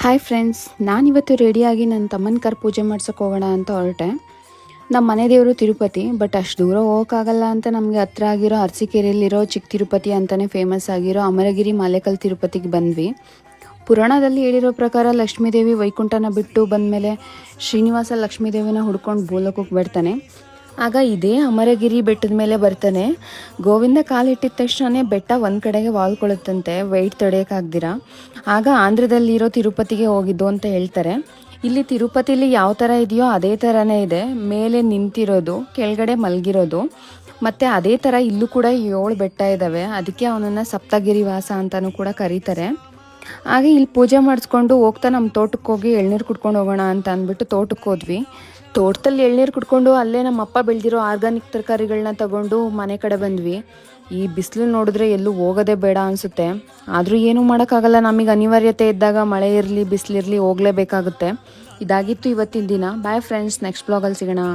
Hi friends, ನಾನಿವತ್ತು ರೆಡಿಯಾಗಿ ನನ್ನ ತಮ್ಮನ ಕರ್ ಪೂಜೆ ಮಾಡ್ಸೋಕೆ ಹೋಗೋಣ ಅಂತ ಹೊರಟೆ. ನಮ್ಮ ಮನೆ ದೇವರು ತಿರುಪತಿ, ಬಟ್ ಅಷ್ಟು ದೂರ ಹೋಗೋಕ್ಕಾಗಲ್ಲ ಅಂತ ನಮಗೆ ಹತ್ರ ಆಗಿರೋ ಅರಸೀಕೆರೆಯಲ್ಲಿರೋ ಚಿಕ್ಕ ತಿರುಪತಿ ಅಂತಲೇ ಫೇಮಸ್ ಆಗಿರೋ ಅಮರಗಿರಿ ಮಾಲೇಕಲ್ ತಿರುಪತಿಗೆ ಬಂದ್ವಿ. ಪುರಾಣದಲ್ಲಿ ಹೇಳಿರೋ ಪ್ರಕಾರ ಲಕ್ಷ್ಮೀದೇವಿ ವೈಕುಂಠನ ಬಿಟ್ಟು ಬಂದಮೇಲೆ ಶ್ರೀನಿವಾಸ ಲಕ್ಷ್ಮೀದೇವಿನ ಹುಡ್ಕೊಂಡು ಭೂಲೋಕಕ್ಕೆ ಬರ್ತಾನೆ. ಆಗ ಇದೇ ಅಮರಗಿರಿ ಬೆಟ್ಟದ ಮೇಲೆ ಬರ್ತಾನೆ. ಗೋವಿಂದ ಕಾಲಿಟ್ಟಿದ ತಕ್ಷಣ ಬೆಟ್ಟ ಒಂದು ಕಡೆಗೆ ವಾಲ್ಕೊಳ್ಳುತ್ತಂತೆ, ವೆಯ್ಟ್ ತಡೆಯೋಕ್ಕಾಗ್ದಿರ. ಆಗ ಆಂಧ್ರದಲ್ಲಿರೋ ತಿರುಪತಿಗೆ ಹೋಗಿದ್ದು ಅಂತ ಹೇಳ್ತಾರೆ. ಇಲ್ಲಿ ತಿರುಪತಿಲಿ ಯಾವ ಥರ ಇದೆಯೋ ಅದೇ ಥರನೇ ಇದೆ. ಮೇಲೆ ನಿಂತಿರೋದು, ಕೆಳಗಡೆ ಮಲಗಿರೋದು. ಮತ್ತು ಅದೇ ಥರ ಇಲ್ಲೂ ಕೂಡ 7 ಬೆಟ್ಟ ಇದ್ದಾವೆ. ಅದಕ್ಕೆ ಅವನನ್ನು ಸಪ್ತಗಿರಿ ವಾಸ ಅಂತಲೂ ಕೂಡ ಕರೀತಾರೆ. ಹಾಗೆ ಇಲ್ಲಿ ಪೂಜೆ ಮಾಡಿಸ್ಕೊಂಡು ಹೋಗ್ತಾ ನಮ್ಮ ತೋಟಕ್ಕೆ ಹೋಗಿ ಎಳ್ನೀರು ಕುಡ್ಕೊಂಡು ಹೋಗೋಣ ಅಂತ ಅಂದ್ಬಿಟ್ಟು ತೋಟಕ್ಕೆ ಹೋದ್ವಿ. ತೋಟದಲ್ಲಿ ಎಳ್ನೀರು ಕುಡ್ಕೊಂಡು ಅಲ್ಲೇ ನಮ್ಮ ಅಪ್ಪ ಬೆಳೆದಿರೋ ಆರ್ಗಾನಿಕ್ ತರಕಾರಿಗಳನ್ನ ತಗೊಂಡು ಮನೆ ಕಡೆ ಬಂದ್ವಿ. ಈ ಬಿಸಿಲು ನೋಡಿದ್ರೆ ಎಲ್ಲೂ ಹೋಗೋದೇ ಬೇಡ ಅನಿಸುತ್ತೆ. ಆದರೂ ಏನೂ ಮಾಡೋಕ್ಕಾಗಲ್ಲ, ನಮಗೆ ಅನಿವಾರ್ಯತೆ ಇದ್ದಾಗ ಮಳೆ ಇರಲಿ ಬಿಸಿಲಿರಲಿ ಹೋಗಲೇಬೇಕಾಗುತ್ತೆ. ಇದಾಗಿತ್ತು ಇವತ್ತಿನ ದಿನ. ಬಾಯ್ ಫ್ರೆಂಡ್ಸ್, ನೆಕ್ಸ್ಟ್ ಬ್ಲಾಗಲ್ಲಿ ಸಿಗೋಣ.